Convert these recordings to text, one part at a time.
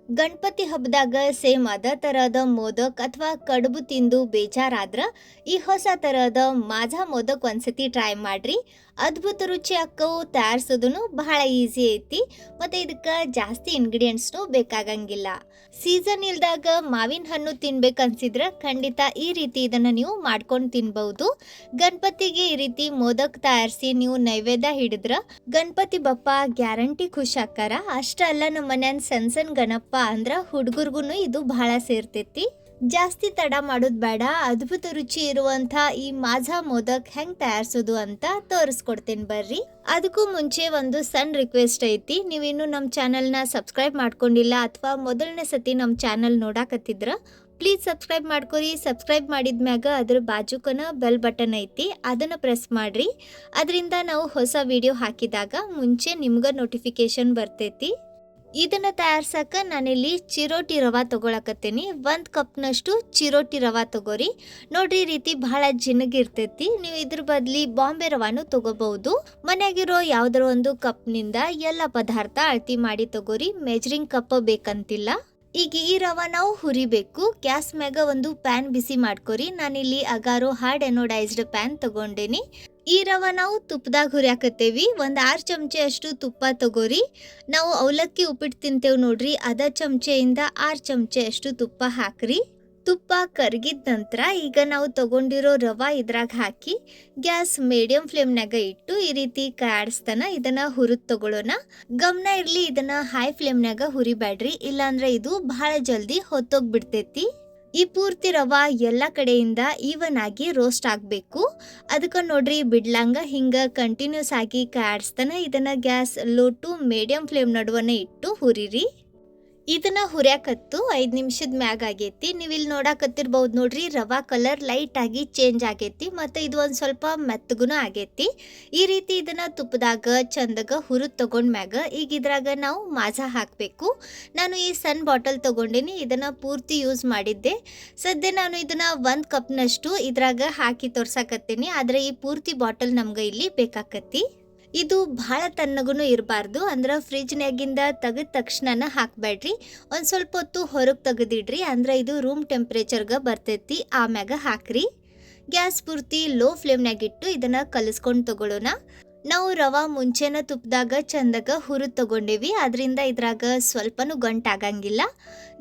ಗಣಪತಿ ಹಬ್ಬದಾಗ ಸೇಮ್ ಅದ ತರಹದ ಮೋದಕ್ ಅಥವಾ ಕಡುಬು ತಿಂದು ಬೇಜಾರಾದ್ರ ಈ ಹೊಸ ತರಹದ ಮಾಝಾ ಮೋದಕ್ ಒಂದ್ಸತಿ ಟ್ರೈ ಮಾಡ್ರಿ. ಅದ್ಭುತ ರುಚಿ ಅಕ್ಕವು, ತಯಾರಿಸೋದನು ಬಹಳ ಈಸಿ ಐತಿ. ಮತ್ತೆ ಇದಕ್ಕೆ ಜಾಸ್ತಿ ಇಂಗ್ರೀಡಿಯೆಂಟ್ಸ್ನು ಬೇಕಾಗಂಗಿಲ್ಲ. ಸೀಸನ್ ಇಲ್ದಾಗ ಮಾವಿನ ಹಣ್ಣು ತಿನ್ಬೇಕನ್ಸಿದ್ರ ಖಂಡಿತ ಈ ರೀತಿ ಇದನ್ನ ನೀವು ಮಾಡ್ಕೊಂಡು ತಿನ್ಬಹುದು. ಗಣಪತಿಗೆ ಈ ರೀತಿ ಮೋದಕ್ ತಯಾರಿಸಿ ನೀವು ನೈವೇದ್ಯ ಹಿಡಿದ್ರ ಗಣಪತಿ ಬಪ್ಪ ಗ್ಯಾರಂಟಿ ಖುಷಿ ಆಕ್ಕಾರ. ಅಷ್ಟ ಅಲ್ಲ, ನಮ್ಮ ಮನ್ಯಾನ ಸಣ್ಣ ಗಣಪ ಅಂದ್ರ ಹುಡುಗರ್ಗುನು ಇದು ಬಹಳ ಸೇರ್ತೈತಿ. ಜಾಸ್ತಿ ತಡ ಮಾಡೋದ್ ಬೇಡ. ಅದ್ಭುತ ರುಚಿ ಇರುವಂತ ಈ ಮಾಝಾ ಮೋದಕ್ ಹೆಂಗ್ ತಯಾರಿಸೋದು ಅಂತ ತೋರಿಸ್ಕೊಡ್ತೇನೆ ಬರ್ರಿ. ಅದಕ್ಕೂ ಮುಂಚೆ ಒಂದು ಸಣ್ಣ ರಿಕ್ವೆಸ್ಟ್ ಐತಿ. ನೀವಿನ್ನು ನಮ್ಮ ಚಾನಲ್ನ ಸಬ್ಸ್ಕ್ರೈಬ್ ಮಾಡ್ಕೊಂಡಿಲ್ಲ ಅಥವಾ ಮೊದಲನೇ ಸತಿ ನಮ್ಮ ಚಾನಲ್ ನೋಡಾಕತ್ತಿದ್ರ ಪ್ಲೀಸ್ ಸಬ್ಸ್ಕ್ರೈಬ್ ಮಾಡ್ಕೊರಿ. ಸಬ್ಸ್ಕ್ರೈಬ್ ಮಾಡಿದ್ಮ್ಯಾಗ ಅದ್ರ ಬಾಜುಕನ ಬೆಲ್ ಬಟನ್ ಐತಿ, ಅದನ್ನ ಪ್ರೆಸ್ ಮಾಡ್ರಿ. ಅದರಿಂದ ನಾವು ಹೊಸ ವಿಡಿಯೋ ಹಾಕಿದಾಗ ಮುಂಚೆ ನಿಮ್ಗೆ ನೋಟಿಫಿಕೇಶನ್ ಬರ್ತೈತಿ. ಇದನ್ನ ತಯಾರ್ಸಕ ನಾನಿಲ್ಲಿ ಚಿರೋಟಿ ರವಾ ತಗೊಳಕತ್ತೇನಿ. 1 ಕಪ್ನಷ್ಟು ಚಿರೋಟಿ ರವಾ ತಗೋರಿ. ನೋಡ್ರಿ, ಈ ರೀತಿ ಬಹಳ ಜಿನಗಿರ್ತೈತಿ. ನೀವು ಇದ್ರ ಬದ್ಲಿ ಬಾಂಬೆ ರವಾನು ತಗೋಬಹುದು. ಮನ್ಯಾಗಿರೋ ಯಾವ್ದಾರ ಒಂದು ಕಪ್ನಿಂದ ಎಲ್ಲ ಪದಾರ್ಥ ಅಳತಿ ಮಾಡಿ ತಗೋರಿ. ಮೆಜರಿಂಗ್ ಕಪ್ ಬೇಕಂತಿಲ್ಲ. ಈಗ ಈ ರವಾ ನಾವು ಹುರಿಬೇಕು. ಗ್ಯಾಸ್ ಮ್ಯಾಗ ಒಂದು ಪ್ಯಾನ್ ಬಿಸಿ ಮಾಡ್ಕೊರಿ. ನಾನಿಲ್ಲಿ ಅಗಾರೋ ಹಾರ್ಡ್ ಎನೋಡೈಸ್ಡ್ ಪ್ಯಾನ್ ತಗೊಂಡೇನಿ. ಈ ರವಾ ನಾವು ತುಪ್ಪದಾಗ ಹುರಿಯಾಕತ್ತೇವಿ. 6 ಚಮಚೆ ಅಷ್ಟು ತುಪ್ಪ ತಗೋರಿ. ನಾವು ಅವಲಕ್ಕಿ ಉಪ್ಪಿಟ್ಟು ತಿಂತೇವ್ ನೋಡ್ರಿ, ಅದ ಚಮಚೆಯಿಂದ 6 ಚಮಚೆ ಅಷ್ಟು ತುಪ್ಪ ಹಾಕ್ರಿ. ತುಪ್ಪ ಕರಗಿದ ನಂತರ ಈಗ ನಾವು ತಗೊಂಡಿರೋ ರವಾ ಇದ್ರಾಗ ಹಾಕಿ ಗ್ಯಾಸ್ ಮೀಡಿಯಂ ಫ್ಲೇಮ್ನಾಗ ಇಟ್ಟು ಈ ರೀತಿ ಕಾಡಿಸ್ತಾನ ಇದನ್ನ ಹುರಿದ್ ತಗೊಳ್ಳೋಣ. ಗಮನ ಇರ್ಲಿ, ಇದನ್ನ ಹೈ ಫ್ಲೇಮ್ನಾಗ ಹುರಿಬ್ಯಾಡ್ರಿ, ಇಲ್ಲಾಂದ್ರೆ ಇದು ಬಹಳ ಜಲ್ದಿ ಹೊತ್ತೋಗ್ಬಿಡ್ತೈತಿ. ಈ ಪೂರ್ತಿ ರವಾ ಎಲ್ಲ ಕಡೆಯಿಂದ ಈವನ್ ಆಗಿ ರೋಸ್ಟ್ ಆಗಬೇಕು. ಅದಕ್ಕೆ ನೋಡ್ರಿ, ಬಿಡ್ಲಂಗ ಹಿಂಗ ಕಂಟಿನ್ಯೂಸ್ ಆಗಿ ಕಾಡಿಸ್ತಾನ ಇದನ್ನ gas low to medium flame ನಡುವನೆ ಇಟ್ಟು ಹುರಿರಿ. ಇದನ್ನ ಹುರಿಯಾಕತ್ತು 5 ನಿಮಿಷದ ಮ್ಯಾಗ ಆಗೈತಿ. ನೀವು ಇಲ್ಲಿ ನೋಡಾಕತ್ತಿರ್ಬಹುದು ನೋಡ್ರಿ, ರವಾ ಕಲರ್ ಲೈಟ್ ಆಗಿ ಚೇಂಜ್ ಆಗೈತಿ. ಮತ್ತೆ ಇದು ಒಂದ್ ಸ್ವಲ್ಪ ಮೆತ್ತಗುನು ಆಗೈತಿ. ಈ ರೀತಿ ಇದನ್ನ ತುಪ್ಪದಾಗ ಚಂದಗ ಹುರಿದ್ ತಗೊಂಡ್ ಮ್ಯಾಗ ಈಗ ಇದ್ರಾಗ ನಾವು ಮಾಝಾ ಹಾಕ್ಬೇಕು. ನಾನು ಈ ಸಣ್ಣ ಬಾಟಲ್ ತಗೊಂಡಿನಿ, ಇದನ್ನ ಪೂರ್ತಿ ಯೂಸ್ ಮಾಡಿದ್ದೆ. ಸದ್ಯ ನಾನು ಇದನ್ನ 1 ಕಪ್ನಷ್ಟು ಇದ್ರಾಗ ಹಾಕಿ ತೋರ್ಸಾಕತ್ತೀನಿ. ಆದ್ರೆ ಈ ಪೂರ್ತಿ ಬಾಟಲ್ ನಮ್ಗೆ ಇಲ್ಲಿ ಬೇಕಾಕತಿ. ಇದು ಬಹಳ ತಣ್ಣಗುನು ಇರಬಾರ್ದು, ಅಂದ್ರೆ ಫ್ರಿಜ್ನಾಗಿಂದ ತೆಗೆದ ತಕ್ಷಣ ಹಾಕ್ಬೇಡ್ರಿ. ಒಂದು ಸ್ವಲ್ಪ ಹೊತ್ತು ಹೊರಗೆ ತೆಗೆದಿಡ್ರಿ, ಅಂದ್ರೆ ಇದು ರೂಮ್ ಟೆಂಪ್ರೇಚರ್ಗೆ ಬರ್ತೈತಿ. ಆಮ್ಯಾಗ ಹಾಕ್ರಿ. ಗ್ಯಾಸ್ ಪೂರ್ತಿ ಲೋ ಫ್ಲೇಮ್ನಾಗಿಟ್ಟು ಇದನ್ನ ಕಲಿಸ್ಕೊಂಡು ತಗೊಳ್ಳೋಣ. ನಾವು ರವಾ ಮುಂಚೆನ ತುಪ್ಪದಾಗ ಚಂದಾಗ ಹುರಿದು ತಗೊಂಡೇವಿ, ಅದರಿಂದ ಇದ್ರಾಗ ಸ್ವಲ್ಪನೂ ಗಂಟಾಗಂಗಿಲ್ಲ.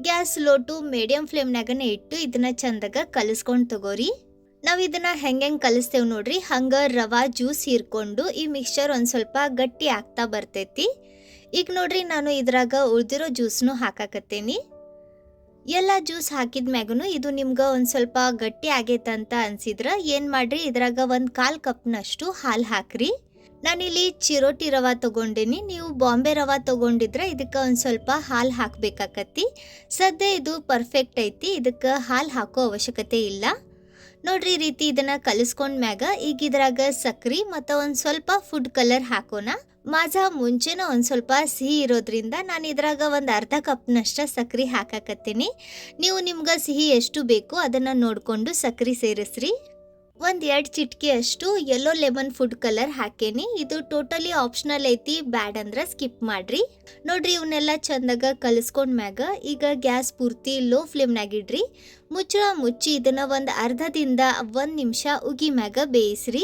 ಗ್ಯಾಸ್ ಲೋ ಟು ಮೀಡಿಯಂ ಫ್ಲೇಮ್ನಾಗನೇ ಇಟ್ಟು ಇದನ್ನ ಚಂದಾಗ ಕಲಿಸ್ಕೊಂಡು ತಗೋರಿ. ನಾವು ಇದನ್ನ ಹೆಂಗೆ ಕಲಿಸ್ತೇವೆ ನೋಡ್ರಿ, ಹಂಗ ರವಾ ಜ್ಯೂಸ್ ಹೀರ್ಕೊಂಡು ಈ ಮಿಕ್ಸ್ಚರ್ ಒಂದು ಸ್ವಲ್ಪ ಗಟ್ಟಿ ಆಗ್ತಾ ಬರ್ತೈತಿ. ಈಗ ನೋಡ್ರಿ, ನಾನು ಇದ್ರಾಗ ಉಳಿದಿರೋ ಜ್ಯೂಸ್ನು ಹಾಕಾಕತ್ತೇನಿ. ಎಲ್ಲ ಜ್ಯೂಸ್ ಹಾಕಿದ ಮ್ಯಾಗನು ಇದು ನಿಮ್ಗೆ ಒಂದು ಸ್ವಲ್ಪ ಗಟ್ಟಿ ಆಗೈತಂತ ಅನ್ಸಿದ್ರ ಏನು ಮಾಡ್ರಿ, ಇದ್ರಾಗ 1/4 ಕಪ್ನಷ್ಟು ಹಾಲು ಹಾಕ್ರಿ. ನಾನಿಲ್ಲಿ ಚಿರೋಟಿ ರವಾ ತಗೊಂಡೇನಿ. ನೀವು ಬಾಂಬೆ ರವಾ ತಗೊಂಡಿದ್ರೆ ಇದಕ್ಕೆ ಒಂದು ಸ್ವಲ್ಪ ಹಾಲು ಹಾಕಬೇಕಾಕತಿ. ಸದ್ಯ ಇದು ಪರ್ಫೆಕ್ಟ್ ಐತಿ, ಇದಕ್ಕೆ ಹಾಲು ಹಾಕೋ ಅವಶ್ಯಕತೆ ಇಲ್ಲ. ನೋಡ್ರಿ, ಈ ರೀತಿ ಇದನ್ನ ಕಲಿಸ್ಕೊಂಡ್ ಮ್ಯಾಗ ಈಗ ಇದ್ರಾಗ ಸಕ್ರಿ ಮತ್ತು ಒಂದು ಸ್ವಲ್ಪ ಫುಡ್ ಕಲರ್ ಹಾಕೋಣ. ಮಾಝಾ ಮುಂಚೆನ ಒಂದು ಸ್ವಲ್ಪ ಸಿಹಿ ಇರೋದ್ರಿಂದ ನಾನು ಇದ್ರಾಗ ಒಂದು ಅರ್ಧ ಕಪ್ನಷ್ಟ ಸಕ್ರಿ ಹಾಕಾಕತ್ತೀನಿ. ನೀವು ನಿಮ್ಗೆ ಸಿಹಿ ಎಷ್ಟು ಬೇಕು ಅದನ್ನ ನೋಡ್ಕೊಂಡು ಸಕ್ರಿ ಸೇರಿಸ್ರಿ. 1-2 ಚಿಟಿಕೆ ಅಷ್ಟು ಯೆಲ್ಲೋ ಲೆಮನ್ ಫುಡ್ ಕಲರ್ ಹಾಕೇನಿ. ಇದು ಟೋಟಲಿ ಆಪ್ಷನಲ್ ಐತಿ, ಬ್ಯಾಡ್ ಅಂದ್ರೆ ಸ್ಕಿಪ್ ಮಾಡ್ರಿ. ನೋಡ್ರಿ, ಇವನ್ನೆಲ್ಲ ಚಂದಾಗ ಕಲಿಸ್ಕೊಂಡ್ ಮ್ಯಾಗ ಈಗ ಗ್ಯಾಸ್ ಪೂರ್ತಿ ಲೋ ಫ್ಲೇಮ್ನಾಗಿಡ್ರಿ. ಮುಚ್ಚಿ ಇದನ್ನ ಒಂದು ಅರ್ಧದಿಂದ 1 ನಿಮಿಷ ಉಗಿ ಮ್ಯಾಗ ಬೇಯಿಸ್ರಿ.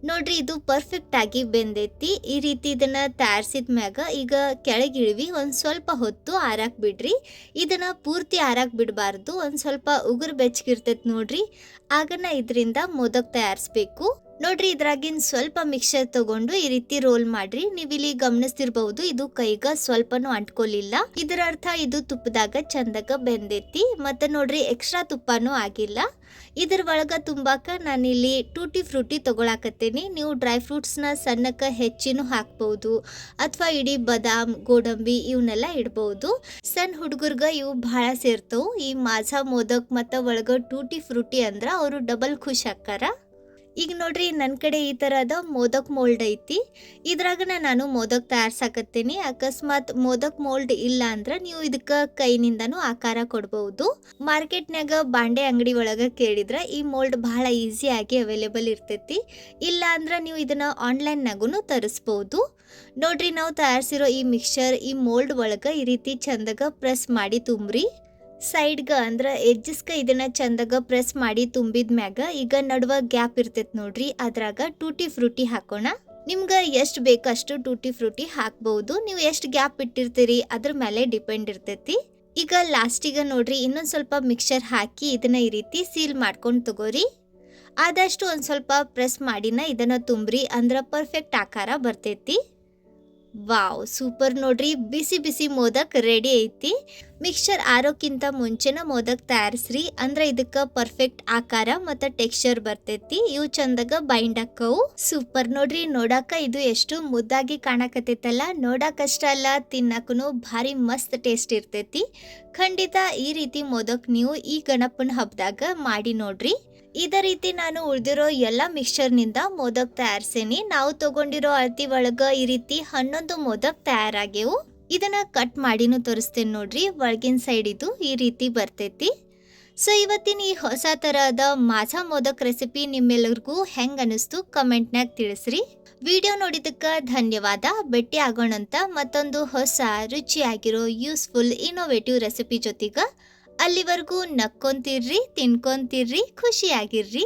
ನೋಡ್ರಿ, ಇದು ಪರ್ಫೆಕ್ಟ್ ಆಗಿ ಬೆಂದೈತಿ. ಈ ರೀತಿ ಇದನ್ನ ತಯಾರಿಸಿದ ಮ್ಯಾಗ ಈಗ ಕೆಳಗಿಳಿವಿ ಒಂದು ಸ್ವಲ್ಪ ಹೊತ್ತು ಆರಾಕ್ ಬಿಡ್ರಿ. ಇದನ್ನ ಪೂರ್ತಿ ಆರಾಕ್ ಬಿಡಬಾರ್ದು, ಒಂದು ಸ್ವಲ್ಪ ಉಗುರು ಬೆಚ್ಚಗಿರ್ತೈತಿ ನೋಡ್ರಿ, ಆಗನ ಇದರಿಂದ ಮೋದಕ್ ತಯಾರಿಸ್ಬೇಕು. ನೋಡ್ರಿ, ಇದ್ರಾಗಿನ್ ಸ್ವಲ್ಪ ಮಿಕ್ಸ್ಚರ್ ತಗೊಂಡು ಈ ರೀತಿ ರೋಲ್ ಮಾಡ್ರಿ. ನೀವಿಲ್ಲಿ ಗಮನಿಸ್ತಿರ್ಬಹುದು, ಇದು ಕೈಗ ಸ್ವಲ್ಪನೂ ಅಂಟ್ಕೊಲಿಲ್ಲ. ಇದರ ಅರ್ಥ ಇದು ತುಪ್ಪದಾಗ ಚಂದಾಗ ಬೆಂದೈತಿ. ಮತ್ತೆ ನೋಡ್ರಿ, ಎಕ್ಸ್ಟ್ರಾ ತುಪ್ಪನೂ ಆಗಿಲ್ಲ. ಇದ್ರ ಒಳಗ ತುಂಬಾಕ ನಾನಿಲ್ಲಿ ಟೂಟಿ ಫ್ರೂಟಿ ತಗೊಳಕತ್ತೇನಿ. ನೀವು ಡ್ರೈ ಫ್ರೂಟ್ಸ್ನ ಸಣ್ಣಕ್ಕ ಹೆಚ್ಚಿನೂ ಹಾಕ್ಬಹುದು ಅಥವಾ ಇಡೀ ಬಾದಾಮ್, ಗೋಡಂಬಿ ಇವನ್ನೆಲ್ಲ ಇಡ್ಬಹುದು. ಸಣ್ಣ ಹುಡುಗರ್ಗ ಇವು ಬಹಳ ಸೇರ್ತವು. ಈ ಮಾಝಾ ಮೋದಕ್ ಮತ್ತು ಒಳಗ ಟೂಟಿ ಫ್ರೂಟಿ ಅಂದ್ರ ಅವರು ಡಬಲ್ ಖುಷಿ ಆಕ್ಕಾರ. ಈಗ ನೋಡ್ರಿ ನನ್ನ ಕಡೆ ಈ ಥರದ ಮೋದಕ್ ಮೋಲ್ಡ್ ಐತಿ. ಇದ್ರಾಗನ ನಾನು ಮೋದಕ್ ತಯಾರ್ಸಾಕತ್ತೀನಿ. ಅಕಸ್ಮಾತ್ ಮೋದಕ್ ಮೋಲ್ಡ್ ಇಲ್ಲ ಅಂದ್ರೆ ನೀವು ಇದಕ್ಕೆ ಕೈನಿಂದನೂ ಆಕಾರ ಕೊಡ್ಬಹುದು. ಮಾರ್ಕೆಟ್ನಾಗ ಬಾಂಡೆ ಅಂಗಡಿ ಒಳಗೆ ಕೇಳಿದ್ರೆ ಈ ಮೋಲ್ಡ್ ಬಹಳ ಈಸಿಯಾಗಿ ಅವೈಲೇಬಲ್ ಇರ್ತೈತಿ. ಇಲ್ಲ ಅಂದ್ರೆ ನೀವು ಇದನ್ನ ಆನ್ಲೈನ್ನಾಗೂ ತರಿಸ್ಬೋದು. ನೋಡ್ರಿ ನಾವು ತಯಾರಿಸಿರೋ ಈ ಮಿಕ್ಸ್ಚರ್ ಈ ಮೋಲ್ಡ್ ಒಳಗೆ ಈ ರೀತಿ ಚಂದಾಗ ಪ್ರೆಸ್ ಮಾಡಿ ತುಂಬ್ರಿ. ಸೈಡ್ಗ ಅಂದ್ರೆ ಎಡ್ಜಸ್ಗ ಇದನ್ನ ಚಂದಾಗ ಪ್ರೆಸ್ ಮಾಡಿ ತುಂಬಿದ ಮ್ಯಾಗ ಈಗ ನಡುವ ಗ್ಯಾಪ್ ಇರ್ತೈತಿ ನೋಡ್ರಿ, ಅದ್ರಾಗ ಟೂಟಿ ಫ್ರೂಟಿ ಹಾಕೋಣ. ನಿಮ್ಗೆ ಎಷ್ಟು ಬೇಕು ಅಷ್ಟು ಟೂಟಿ ಫ್ರೂಟಿ ಹಾಕ್ಬಹುದು. ನೀವು ಎಷ್ಟು ಗ್ಯಾಪ್ ಇಟ್ಟಿರ್ತೀರಿ ಅದ್ರ ಮೇಲೆ ಡಿಪೆಂಡ್ ಇರ್ತೈತಿ. ಈಗ ಲಾಸ್ಟಿಗೆ ನೋಡ್ರಿ ಇನ್ನೊಂದು ಸ್ವಲ್ಪ ಮಿಕ್ಸ್ಚರ್ ಹಾಕಿ ಇದನ್ನ ಈ ರೀತಿ ಸೀಲ್ ಮಾಡ್ಕೊಂಡು ತಗೋರಿ. ಆದಷ್ಟು ಒಂದು ಸ್ವಲ್ಪ ಪ್ರೆಸ್ ಮಾಡಿನ ಇದನ್ನ ತುಂಬ್ರಿ, ಅಂದ್ರೆ ಪರ್ಫೆಕ್ಟ್ ಆಕಾರ ಬರ್ತೈತಿ. ವಾವ್, ಸೂಪರ್ ನೋಡ್ರಿ, ಬಿಸಿ ಬಿಸಿ ಮೋದಕ್ ರೆಡಿ ಐತಿ. ಮಿಕ್ಸ್ಚರ್ ಆರೋಕ್ಕಿಂತ ಮುಂಚೆನ ಮೋದಕ್ ತಯಾರಿಸ್ರಿ, ಅಂದ್ರೆ ಇದಕ್ಕೆ ಪರ್ಫೆಕ್ಟ್ ಆಕಾರ ಮತ್ತು ಟೆಕ್ಸ್ಚರ್ ಬರ್ತೈತಿ. ಇವು ಚಂದಾಗ ಬೈಂಡ್ ಆಕ್ಕವು. ಸೂಪರ್ ನೋಡ್ರಿ, ನೋಡಾಕ ಇದು ಎಷ್ಟು ಮುದ್ದಾಗಿ ಕಾಣಕತ್ತೈತಲ್ಲ. ನೋಡಾಕಷ್ಟ ಅಲ್ಲ, ತಿನ್ನಕ್ಕೂ ಭಾರಿ ಮಸ್ತ್ ಟೇಸ್ಟ್ ಇರ್ತೈತಿ. ಖಂಡಿತ ಈ ರೀತಿ ಮೋದಕ್ ನೀವು ಈ ಗಣಪನ ಹಬ್ಬದಾಗ ಮಾಡಿ ನೋಡ್ರಿ. ಇದೇ ರೀತಿ ನಾನು ಉಳಿದಿರೋ ಎಲ್ಲ ಮಿಕ್ಸ್ಚರ್ನಿಂದ ಮೋದಕ್ ತಯಾರಿಸೇನಿ. ನಾವು ತಗೊಂಡಿರೋ ಅಳತಿ ಒಳಗ ಈ ರೀತಿ 11 ಮೋದಕ್ ತಯಾರಾಗ್ಯವು. ಇದನ್ನ ಕಟ್ ಮಾಡಿನೂ ತೋರಿಸ್ತೇನೆ ನೋಡ್ರಿ. ಒಳಗಿನ ಸೈಡ್ ಇದು ಈ ರೀತಿ ಬರ್ತೈತಿ. ಸೊ ಇವತ್ತಿನ ಈ ಹೊಸ ತರಹದ ಮಾಝಾ ಮೋದಕ್ ರೆಸಿಪಿ ನಿಮ್ಮೆಲ್ಲರಿಗೂ ಹೆಂಗ್ ಅನಿಸ್ತು ಕಮೆಂಟ್ನಾಗ ತಿಳಿಸ್ರಿ. ವಿಡಿಯೋ ನೋಡಿದಕ್ಕೆ ಧನ್ಯವಾದ. ಭೇಟಿ ಆಗೋಣಂತ ಮತ್ತೊಂದು ಹೊಸ ರುಚಿಯಾಗಿರೋ ಯೂಸ್ಫುಲ್ ಇನೋವೇಟಿವ್ ರೆಸಿಪಿ ಜೊತೆಗೆ. ಅಲ್ಲಿವರೆಗೂ ನಕ್ಕೊಂತಿರ್ರಿ, ತಿನ್ಕೊಂತಿರ್ರಿ, ಖುಷಿಯಾಗಿರ್ರಿ.